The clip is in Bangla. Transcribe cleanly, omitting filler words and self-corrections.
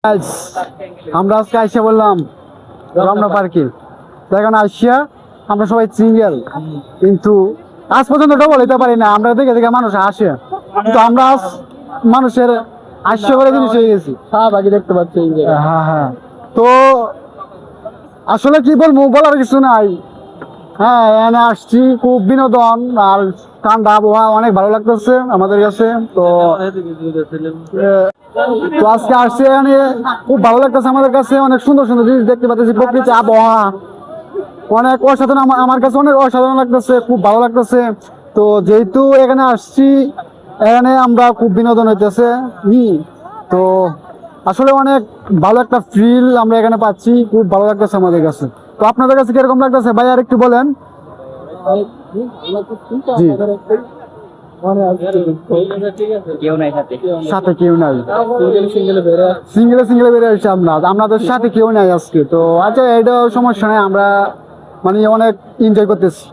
Guys, আমরা আজকে আইসা বললাম রমনা পার্কে। দেখেন আসিয়া আমরা সবাই সিঙ্গেল, কিন্তু আজ পর্যন্ত ডবল হইতে পারি না। আমরা দেখে দেখে মানুষ আসে, কিন্তু আমরা আজ মানুষের আশ্চর্য করে জিনিস হয়ে গেছি। হ্যাঁ বাকি দেখতে পাচ্ছি এই জায়গায়। হ্যাঁ হ্যাঁ, তো আসলে কি বলবো, বলার কিছু নাই। হ্যাঁ, এখানে আসছি, খুব বিনোদন আর ঠান্ডা আবহাওয়া, অনেক ভালো লাগতেছে আমাদের কাছে। তো তো আজকে আসছে এখানে, খুব ভালো লাগতেছে আমাদের কাছে। অনেক সুন্দর সুন্দর জিনিস দেখতে পাচ্ছি, প্রকৃতি আবহাওয়া অনেক অসাধারণ, আমার কাছে অনেক অসাধারণ লাগতেছে, খুব ভালো লাগতেছে। তো যেহেতু এখানে আসছি, এখানে আমরা খুব বিনোদন হইতেছে। তো আসলে অনেক ভালো একটা ফিল আমরা এখানে পাচ্ছি, খুব ভালো লাগতেছে আমাদের কাছে। তো আপনাদের কাছে কিরকম লাগতেছে ভাই, আর একটু বলেন। জি, সাথে কেউ নাই, সিঙ্গেলে সিঙ্গেলে বেড়ে আসছি আমরা, আপনাদের সাথে কেউ নাই আজকে। তো আচ্ছা, এটা সমস্যা নাই, আমরা মানে অনেক এনজয় করতেছি।